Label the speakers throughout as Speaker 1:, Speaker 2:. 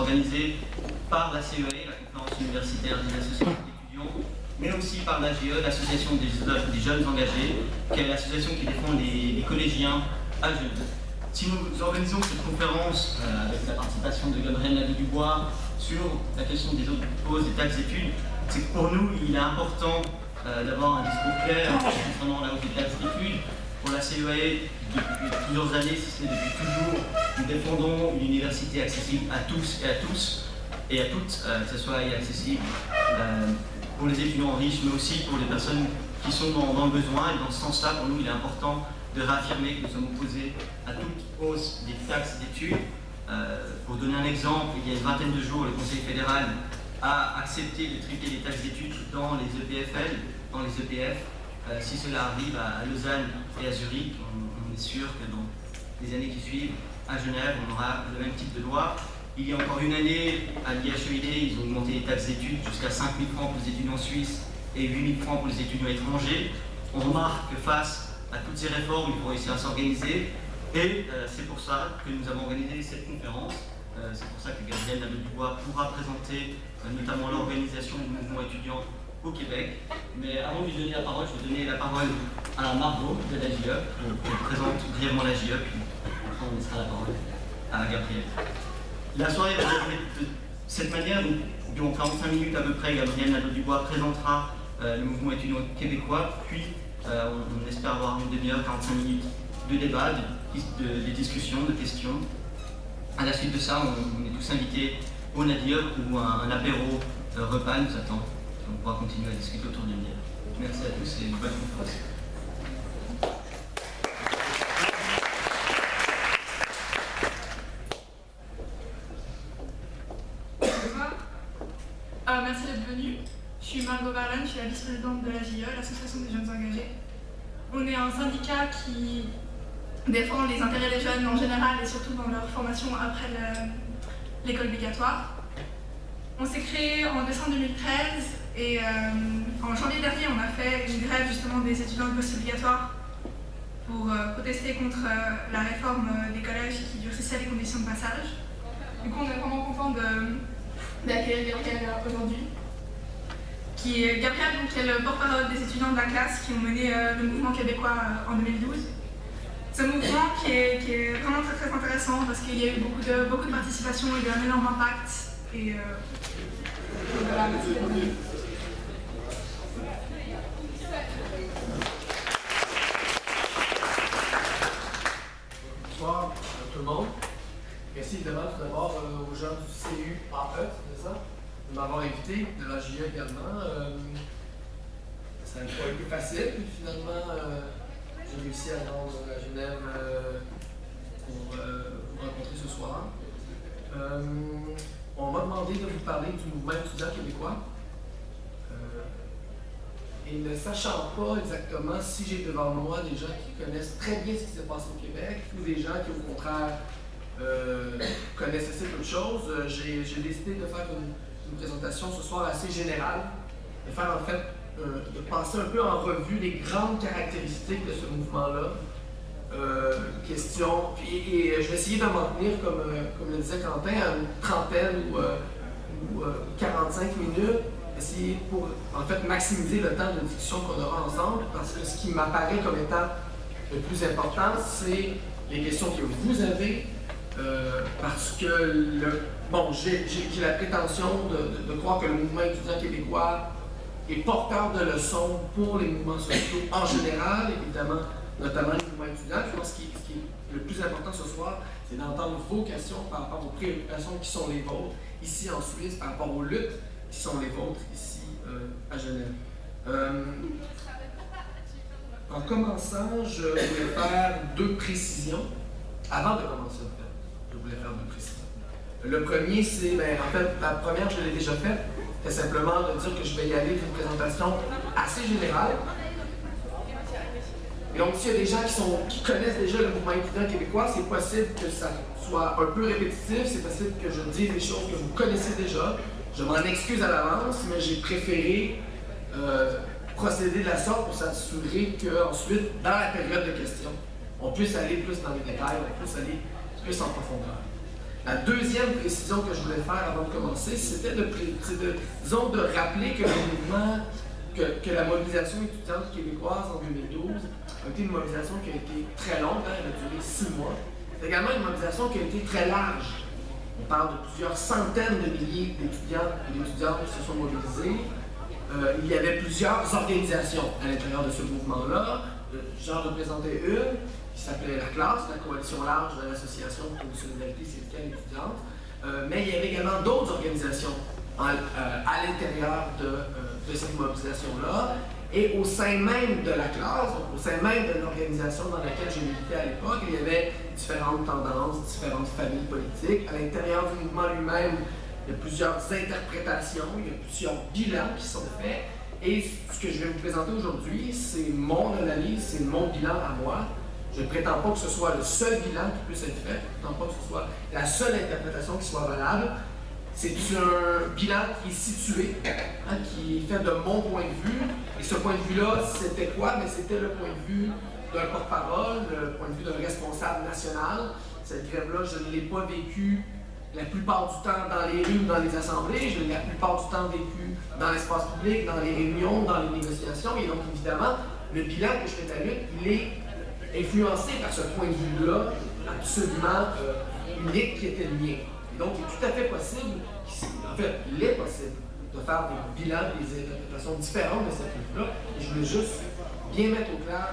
Speaker 1: organisée par la CEA, la conférence universitaire des associations d'étudiants, mais aussi par l'AGE, l'association des jeunes engagés, qui est l'association qui défend les collégiens à Genève. Si nous organisons cette conférence avec la participation de Gabriel Nadeau-Dubois sur la question des autres pauses des taxes d'études, c'est que pour nous, il est important d'avoir un discours clair concernant la hausse des taxes d'études. Pour la CEA, depuis plusieurs années, si ce n'est depuis toujours, nous défendons une université accessible à tous et à toutes, que ce soit accessible pour les étudiants riches, mais aussi pour les personnes qui sont dans le besoin. Et dans ce sens-là, pour nous, il est important de réaffirmer que nous sommes opposés à toute hausse des taxes d'études. Pour donner un exemple, il y a une vingtaine de jours, le Conseil fédéral a accepté de tripler les taxes d'études dans les EPFL, dans les EPF. Si cela arrive à Lausanne et à Zurich, on est sûr que dans les années qui suivent, à Genève, on aura le même type de loi. Il y a encore une année, à l'IHEID, ils ont augmenté les taxes d'études jusqu'à 5 000 francs pour les étudiants suisses et 8 000 francs pour les étudiants étrangers. On remarque que face à toutes ces réformes, il faut réussir à s'organiser. Et c'est pour ça que nous avons organisé cette conférence. C'est pour ça que Gabriel Nadeau-Dubois pourra présenter notamment l'organisation du mouvement étudiant au Québec. Mais avant de lui donner la parole, je vais donner la parole à Margot de l'AGE, qui présente brièvement l'AGE, puis après on laissera la parole à Gabriel. La soirée va se dérouler de cette manière, donc durant 45 minutes à peu près, Gabriel Nadeau-Dubois présentera le mouvement étudiant québécois, puis on espère avoir une demi-heure, 45 minutes de débat, de discussions, de questions. À la suite de ça, on est tous invités au Nadir où un apéro repas nous attend. On pourra continuer à discuter autour d'une bière. Merci à tous et bonne conférence.
Speaker 2: Bonsoir. Merci d'être venu. Je suis Margot Barlan, je suis la vice-présidente de l'AGE, l'Association des jeunes engagés. On est un syndicat qui défend les intérêts des jeunes en général et surtout dans leur formation après l'école obligatoire. On s'est créé en décembre 2013 et en janvier dernier on a fait une grève justement des étudiants de post-obligatoire pour protester contre la réforme des collèges qui durcissait les conditions de passage. Du coup on est vraiment content d'accueillir Gabriel aujourd'hui. Gabriel donc, est le porte-parole des étudiants de la classe qui ont mené le mouvement québécois en 2012. Ce mouvement qui est vraiment très intéressant parce qu'il y a eu beaucoup de participation, il y a eu un énorme impact. Et voilà, merci d'être venu.
Speaker 3: Bonsoir à tout le monde. Merci évidemment tout d'abord aux gens du CUAE, c'est ça, de m'avoir invité, de l'AGE également. Ça n'a pas été facile, mais finalement j'ai réussi à rendre à Genève pour vous rencontrer ce soir. On m'a demandé de vous parler du mouvement étudiant québécois. Et ne sachant pas exactement si j'ai devant moi des gens qui connaissent très bien ce qui s'est passé au Québec ou des gens qui, au contraire, connaissent assez peu de choses, j'ai décidé de faire une présentation ce soir assez générale, de faire en fait, de passer un peu en revue les grandes caractéristiques de ce mouvement-là. Et je vais essayer de m'en tenir, comme le disait Quentin, à une trentaine ou 45 minutes, essayer pour en fait maximiser le temps de discussion qu'on aura ensemble, parce que ce qui m'apparaît comme étant le plus important, c'est les questions que vous avez, parce que j'ai la prétention de croire que le mouvement étudiant québécois est porteur de leçons pour les mouvements sociaux en général, évidemment, notamment les mouvements étudiants. Je pense que ce qui est le plus important ce soir, c'est d'entendre vos questions par rapport aux préoccupations qui sont les vôtres ici en Suisse, par rapport aux luttes qui sont les vôtres ici à Genève. En commençant, je voulais faire deux précisions. Avant de commencer, en fait, je voulais faire deux précisions. Le premier, c'est, en fait, la première, je l'ai déjà faite, c'est simplement de dire que je vais y aller d'une présentation assez générale. Et donc, s'il y a des gens qui connaissent déjà le mouvement étudiant québécois, c'est possible que ça soit un peu répétitif, c'est possible que je dise des choses que vous connaissez déjà. Je m'en excuse à l'avance, mais j'ai préféré procéder de la sorte pour s'assurer qu'ensuite, dans la période de questions, on puisse aller plus dans les détails, on puisse aller plus en profondeur. La deuxième précision que je voulais faire avant de commencer, c'était disons, de rappeler que le mouvement, que la mobilisation étudiante québécoise en 2012 a été une mobilisation qui a été très longue, hein, elle a duré 6 mois. C'est également une mobilisation qui a été très large. On parle de plusieurs centaines de milliers d'étudiants et d'étudiantes qui se sont mobilisés. Il y avait plusieurs organisations à l'intérieur de ce mouvement-là. J'en représentais une qui s'appelait la classe, la coalition large de l'association pour une solidarité syndicale étudiante. Mais il y avait également d'autres organisations à l'intérieur de cette mobilisation-là. Et au sein même de la classe, donc au sein même de l'organisation dans laquelle j'ai milité à l'époque, il y avait différentes tendances, différentes familles politiques. À l'intérieur du mouvement lui-même, il y a plusieurs interprétations, il y a plusieurs bilans qui sont faits. Et ce que je vais vous présenter aujourd'hui, c'est mon analyse, c'est mon bilan à moi. Je ne prétends pas que ce soit le seul bilan qui puisse être fait, je ne prétends pas que ce soit la seule interprétation qui soit valable. C'est un bilan qui est situé, hein, qui est fait de mon point de vue. Et ce point de vue-là, c'était quoi? Mais c'était le point de vue d'un porte-parole, le point de vue d'un responsable national. Cette grève-là, je ne l'ai pas vécue la plupart du temps dans les rues ou dans les assemblées. Je l'ai la plupart du temps vécue dans l'espace public, dans les réunions, dans les négociations. Et donc, évidemment, le bilan que je fais à lutte, il est influencé par ce point de vue-là absolument unique qui était le mien. Donc, il est tout à fait possible, en fait, il est possible de faire des bilans, des interprétations différentes de cette lutte-là. Et je voulais juste bien mettre au clair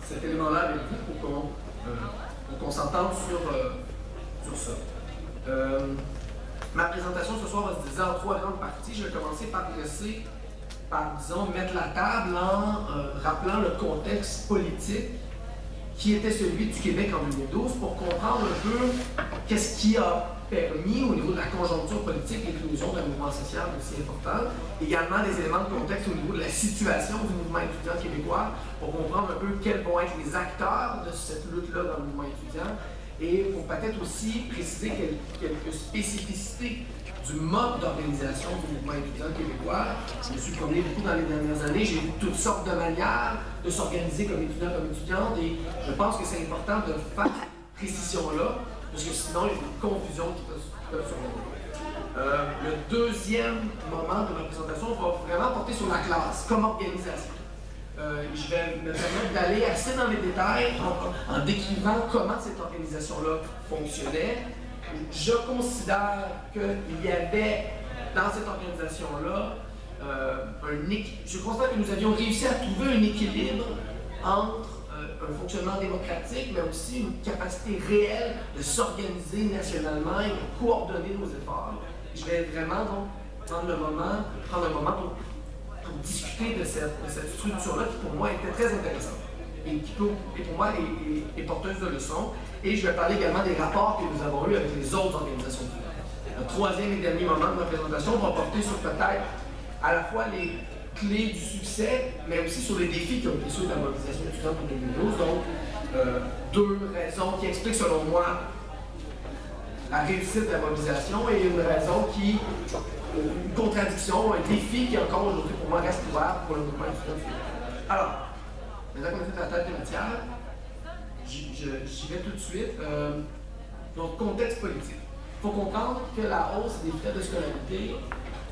Speaker 3: cet élément-là avec vous pour qu'on s'entende sur ça. Ma présentation ce soir va se diviser en 3 grandes parties. Je vais commencer par disons, mettre la table en rappelant le contexte politique qui était celui du Québec en 2012 pour comprendre un peu qu'est-ce qui a permis au niveau de la conjoncture politique l'éclosion d'un mouvement social aussi important. Également des éléments de contexte au niveau de la situation du mouvement étudiant québécois pour comprendre un peu quels vont être les acteurs de cette lutte-là dans le mouvement étudiant et pour peut-être aussi préciser quelques spécificités du mode d'organisation du mouvement étudiant québécois. Je me suis promené beaucoup dans les dernières années, j'ai vu toutes sortes de manières de s'organiser comme étudiant, comme étudiante, et je pense que c'est important de faire cette précision-là, parce que sinon il y a des confusions qui peuvent survenir. Le deuxième moment de ma présentation va vraiment porter sur la classe comme organisation. Je vais me permettre d'aller assez dans les détails en décrivant comment cette organisation-là fonctionnait. Je considère qu'il y avait dans cette organisation-là je considère que nous avions réussi à trouver un équilibre entre un fonctionnement démocratique, mais aussi une capacité réelle de s'organiser nationalement et de coordonner nos efforts. Je vais vraiment donc prendre un moment pour discuter de cette structure-là qui pour moi était très intéressante et qui pour moi est porteuse de leçons. Et je vais parler également des rapports que nous avons eus avec les autres organisations étudiantes. Le troisième et dernier moment de ma présentation va porter sur peut-être à la fois les clés du succès, mais aussi sur les défis qui ont été ceux de la mobilisation étudiante en 2012. Donc, 2 raisons qui expliquent selon moi la réussite de la mobilisation et une contradiction, un défi qui encore aujourd'hui pour moi reste ouvert pour le mouvement étudiant. Alors, maintenant qu'on a fait la tête de matière, j'y vais tout de suite. Donc, contexte politique. Il faut comprendre que la hausse des frais de scolarité,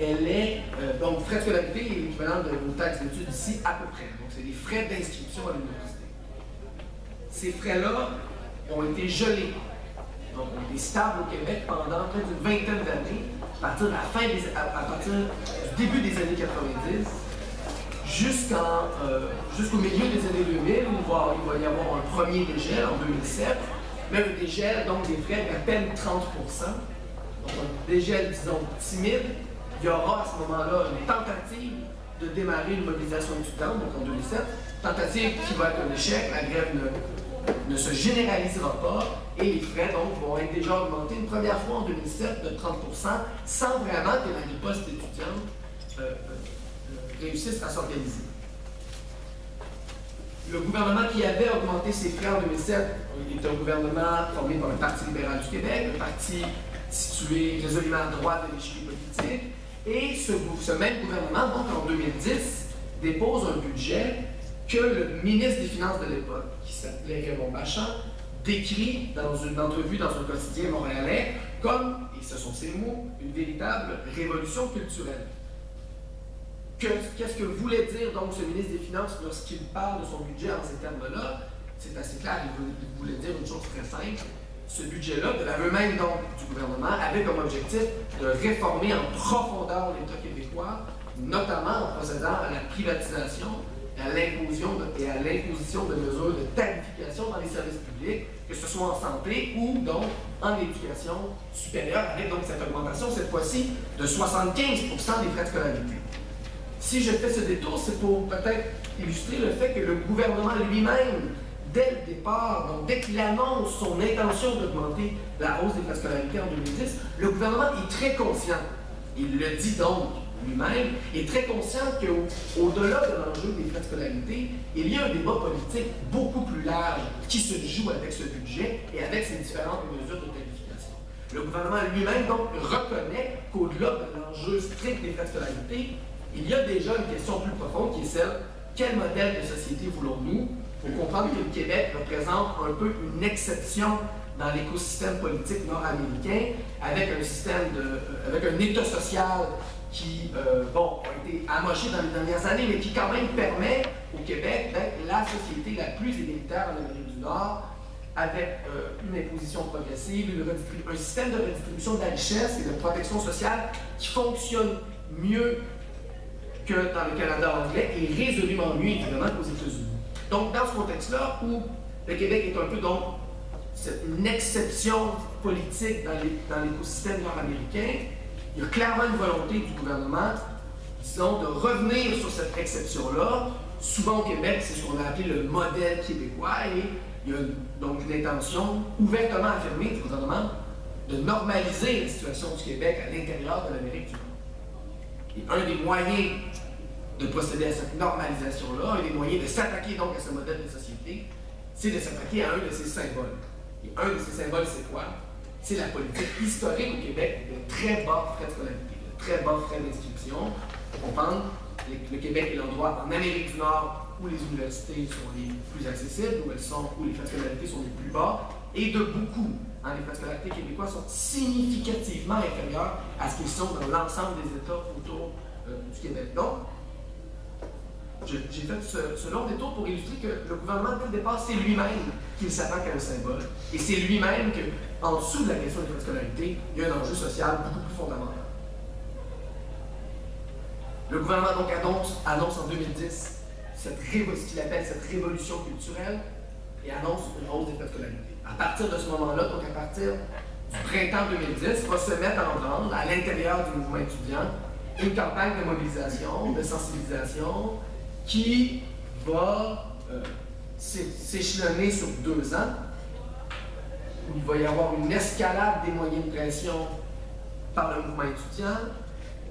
Speaker 3: elle est. Donc, frais de scolarité est l'équivalent de nos taxes d'études ici, à peu près. Donc, c'est des frais d'inscription à l'université. Ces frais-là ont été gelés. Donc, ont été stables au Québec pendant près d'une vingtaine d'années, à partir du début des années 90. Jusqu'au milieu des années 2000, où il va y avoir un premier dégel en 2007, mais un dégel, donc des frais d'à peine 30%. Donc un dégel, disons, timide. Il y aura à ce moment-là une tentative de démarrer une mobilisation étudiante, donc en 2007, tentative qui va être un échec, la grève ne se généralisera pas, et les frais donc vont être déjà augmentés une première fois en 2007 de 30%, sans vraiment que la riposte étudiante réussissent à s'organiser. Le gouvernement qui avait augmenté ses frais en 2007 était un gouvernement formé par le Parti libéral du Québec, un parti situé résolument à droite de l'échiquier politique, et ce même gouvernement, donc en 2010, dépose un budget que le ministre des Finances de l'époque, qui s'appelait Raymond Bachand, décrit dans une entrevue dans un quotidien montréalais comme, et ce sont ses mots, une véritable révolution culturelle. Qu'est-ce que voulait dire donc ce ministre des Finances lorsqu'il parle de son budget en ces termes-là? C'est assez clair, il voulait dire une chose très simple. Ce budget-là, de l'aveu même donc du gouvernement, avait comme objectif de réformer en profondeur l'État québécois, notamment en procédant à la privatisation et à l'imposition de mesures de tarification dans les services publics, que ce soit en santé ou donc en éducation supérieure, avec donc cette augmentation, cette fois-ci, de 75% des frais de scolarité. Si je fais ce détour, c'est pour peut-être illustrer le fait que le gouvernement lui-même, dès le départ, donc dès qu'il annonce son intention d'augmenter la hausse des frais de scolarité en 2010, le gouvernement est très conscient, il le dit donc lui-même, est très conscient qu'au-delà de l'enjeu des frais de scolarité, il y a un débat politique beaucoup plus large qui se joue avec ce budget et avec ces différentes mesures de qualification. Le gouvernement lui-même donc reconnaît qu'au-delà de l'enjeu strict des frais de scolarité, il y a déjà une question plus profonde qui est celle: quel modèle de société voulons-nous? Il faut comprendre que le Québec représente un peu une exception dans l'écosystème politique nord-américain, avec avec un État social qui a été amoché dans les dernières années, mais qui quand même permet au Québec d'être la société la plus égalitaire en Amérique du Nord, avec une imposition progressive, un système de redistribution de la richesse et de protection sociale qui fonctionne mieux que dans le Canada anglais et résolument mieux, évidemment, qu'aux États-Unis. Donc, dans ce contexte-là, où le Québec est un peu donc une exception politique dans l'écosystème nord-américain, il y a clairement une volonté du gouvernement, disons, de revenir sur cette exception-là. Souvent au Québec, c'est ce qu'on a appelé le modèle québécois, et il y a donc une intention ouvertement affirmée du gouvernement de normaliser la situation du Québec à l'intérieur de l'Amérique du Nord. Et un des moyens de procéder à cette normalisation-là, un des moyens de s'attaquer donc à ce modèle de société, c'est de s'attaquer à un de ses symboles. Et un de ces symboles, c'est quoi? C'est la politique historique au Québec de très bas frais de scolarité, de très bas frais d'inscription. Pour comprendre, le Québec est l'endroit en Amérique du Nord où les universités sont les plus accessibles, où les frais de scolarité sont les plus bas, et de beaucoup. Les frais de scolarité québécois sont significativement inférieurs à ce qu'ils sont dans l'ensemble des États autour du Québec. Donc, j'ai fait ce long détour pour illustrer que le gouvernement, dès le départ, c'est lui-même qui s'attaque à un symbole. Et c'est lui-même qu'en dessous de la question des frais de scolarité, il y a un enjeu social beaucoup plus fondamental. Le gouvernement donc annonce en 2010 ce qu'il appelle cette révolution culturelle et annonce une hausse des frais de scolarité. À partir de ce moment-là, donc à partir du printemps 2010, va se mettre en branle à l'intérieur du mouvement étudiant une campagne de mobilisation, de sensibilisation, qui va s'échelonner sur 2 ans, où il va y avoir une escalade des moyens de pression par le mouvement étudiant,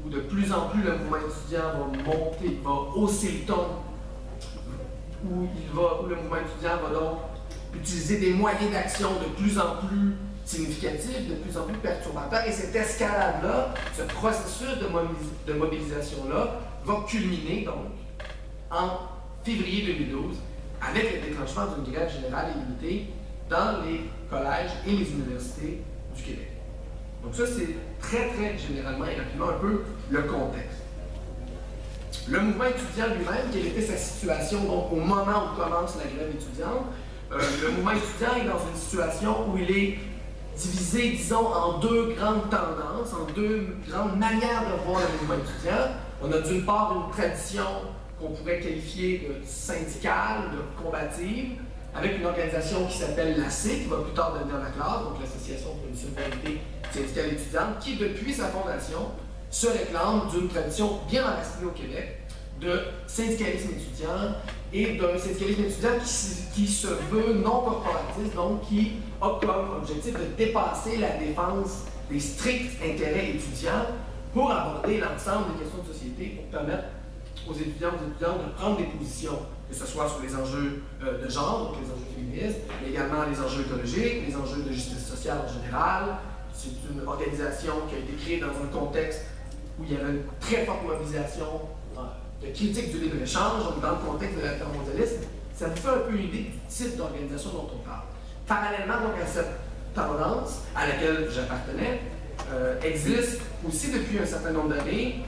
Speaker 3: où de plus en plus le mouvement étudiant va monter, va hausser le ton, où le mouvement étudiant va donc utiliser des moyens d'action de plus en plus significatifs, de plus en plus perturbateurs, et cette escalade-là, ce processus de mobilisation-là, va culminer donc en février 2012 avec le déclenchement d'une grève générale illimitée dans les collèges et les universités du Québec. Donc ça, c'est très généralement et rapidement un peu le contexte. Le mouvement étudiant lui-même, quelle était sa situation donc, au moment où commence la grève étudiante? Le mouvement étudiant est dans une situation où il est divisé, disons, en 2 grandes tendances, en 2 grandes manières de voir le mouvement étudiant. On a d'une part une tradition qu'on pourrait qualifier de syndicale, de combative, avec une organisation qui s'appelle l'ACÉ, qui va plus tard devenir la classe, donc l'Association pour une solidarité syndicale étudiante, qui depuis sa fondation se réclame d'une tradition bien enracinée au Québec de syndicalisme étudiant et d'un syndicalisme étudiant qui se veut non corporatiste, donc qui a comme objectif de dépasser la défense des stricts intérêts étudiants pour aborder l'ensemble des questions de société, pour permettre aux étudiants de prendre des positions, que ce soit sur les enjeux de genre, donc les enjeux féministes, mais également les enjeux écologiques, les enjeux de justice sociale en général. C'est une organisation qui a été créée dans un contexte où il y avait une très forte mobilisation de critique du libre-échange, donc dans le contexte de l'altermondialisme. Ça vous fait un peu une idée du type d'organisation dont on parle. Parallèlement donc à cette tendance à laquelle j'appartenais, existe aussi depuis un certain nombre d'années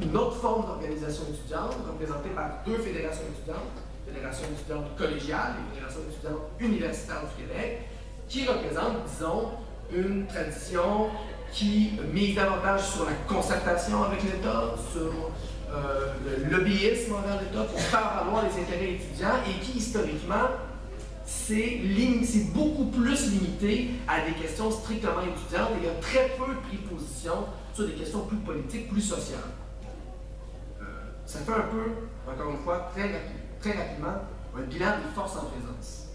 Speaker 3: une autre forme d'organisation étudiante représentée par deux fédérations étudiantes, Fédération étudiante collégiale et Fédération étudiante universitaire du Québec, qui représentent, disons, une tradition qui mise davantage sur la concertation avec l'État, sur le lobbyisme envers l'État pour faire valoir les intérêts étudiants et qui, historiquement, c'est beaucoup plus limité à des questions strictement étudiantes et il y a très peu pris position sur des questions plus politiques, plus sociales. Ça fait un peu, encore une fois, très rapidement, un bilan des forces en présence.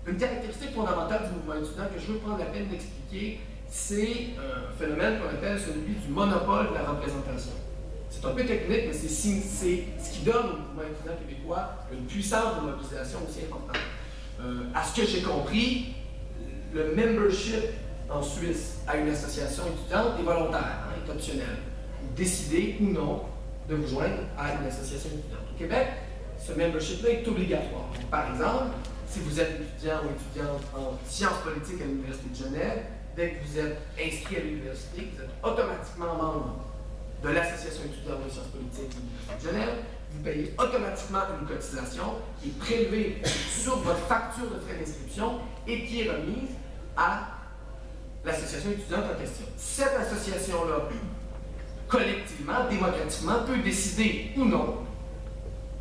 Speaker 3: Une caractéristique fondamentale du mouvement étudiant que je veux prendre la peine d'expliquer, c'est un phénomène qu'on appelle celui du monopole de la représentation. C'est un peu technique, mais c'est ce qui donne au mouvement étudiant québécois une puissance de mobilisation aussi importante. À ce que j'ai compris, le membership en Suisse à une association étudiante est volontaire, est optionnel. Vous décidez ou non de vous joindre à une association étudiante. Au Québec, ce membership-là est obligatoire. Par exemple, si vous êtes étudiant ou étudiante en sciences politiques à l'Université de Genève, dès que vous êtes inscrit à l'université, vous êtes automatiquement membre de l'Association étudiante de sciences politiques de l'Université de Genève, vous payez automatiquement une cotisation qui est prélevée sur votre facture de frais d'inscription et qui est remise à l'association étudiante en question. Cette association-là, collectivement, démocratiquement, peut décider ou non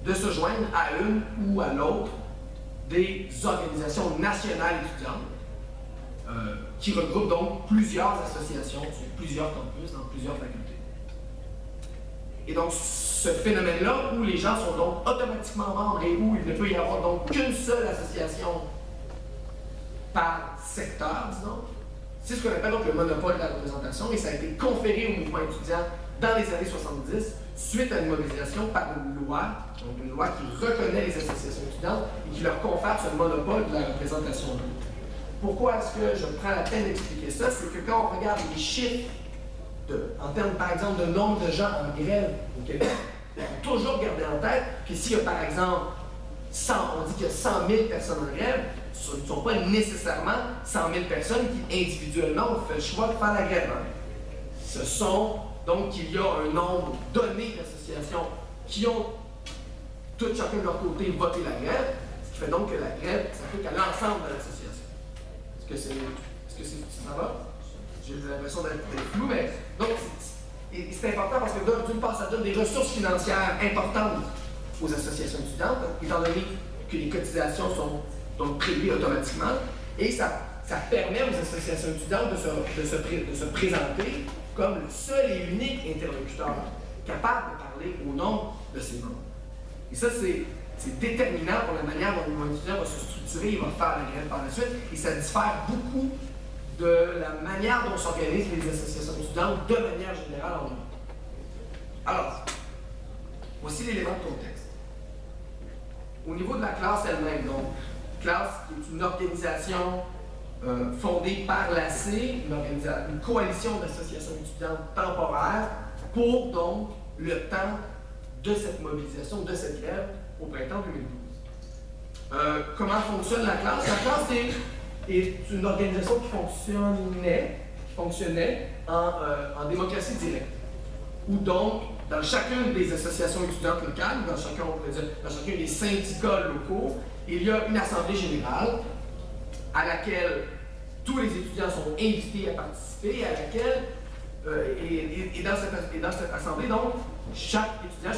Speaker 3: de se joindre à une ou à l'autre des organisations nationales étudiantes qui regroupent donc plusieurs associations sur plusieurs campus, dans plusieurs facultés. Et donc, ce phénomène-là, où les gens sont donc automatiquement membres et où il ne peut y avoir donc qu'une seule association par secteur, disons, c'est ce qu'on appelle donc le monopole de la représentation, et ça a été conféré au mouvement étudiant dans les années 70, suite à une mobilisation par une loi, donc une loi qui reconnaît les associations étudiantes et qui leur confère ce monopole de la représentation. Pourquoi est-ce que je prends la peine d'expliquer ça? C'est que quand on regarde les chiffres en termes, par exemple, de nombre de gens en grève au Québec, il faut toujours garder en tête que s'il y a, par exemple, on dit qu'il y a 100 000 personnes en grève, ce ne sont pas nécessairement 100 000 personnes qui, individuellement, ont fait le choix de faire la grève. Ce sont, donc, il y a un nombre donné d'associations qui ont, toutes chacun de leur côté, voté la grève, ce qui fait donc que la grève s'applique à l'ensemble de l'association. Est-ce que ça va? J'ai l'impression d'être flou, mais donc c'est important parce que d'une part, ça donne des ressources financières importantes aux associations étudiantes, étant donné que les cotisations sont donc prélevées automatiquement, et ça permet aux associations étudiantes de se présenter comme le seul et unique interlocuteur capable de parler au nom de ses membres. Et ça, c'est déterminant pour la manière dont le mouvement étudiant va se structurer et va faire la grève par la suite, et ça diffère beaucoup de la manière dont s'organisent les associations étudiantes de manière générale en Europe. Alors, voici l'élément de contexte. Au niveau de la classe elle-même, donc, classe qui est une organisation fondée par l'AC, une coalition d'associations étudiantes temporaires pour donc le temps de cette mobilisation, de cette grève au printemps 2012. Comment fonctionne la classe? La classe est une organisation qui fonctionnait en démocratie directe, où donc, dans chacune des associations étudiantes locales, dans chacun des syndicats locaux, il y a une assemblée générale à laquelle tous les étudiants sont invités à participer, à laquelle, et dans cette assemblée, donc, chaque étudiant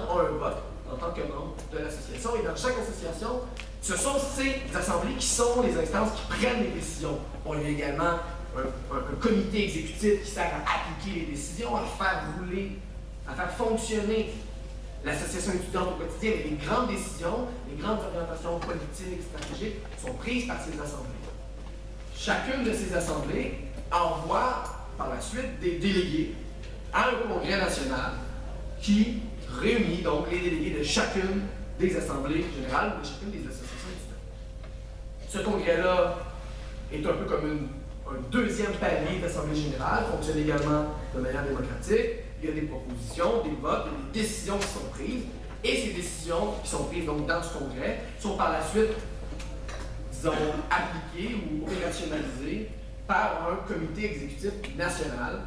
Speaker 3: a un vote en tant que membre de l'association, et dans chaque association, ce sont ces assemblées qui sont les instances qui prennent les décisions. On y a également un comité exécutif qui sert à appliquer les décisions, à faire rouler, à faire fonctionner l'association étudiante au quotidien, mais les grandes décisions, les grandes orientations politiques, stratégiques sont prises par ces assemblées. Chacune de ces assemblées envoie par la suite des délégués à un congrès national qui réunit donc les délégués de chacune des assemblées générales ou de chacune des associations étudiantes. Ce congrès-là est un peu comme un deuxième palier d'assemblée générale, fonctionne également de manière démocratique. Il y a des propositions, des votes, des décisions qui sont prises, et ces décisions qui sont prises donc dans ce congrès sont par la suite disons, appliquées ou opérationnalisées par un comité exécutif national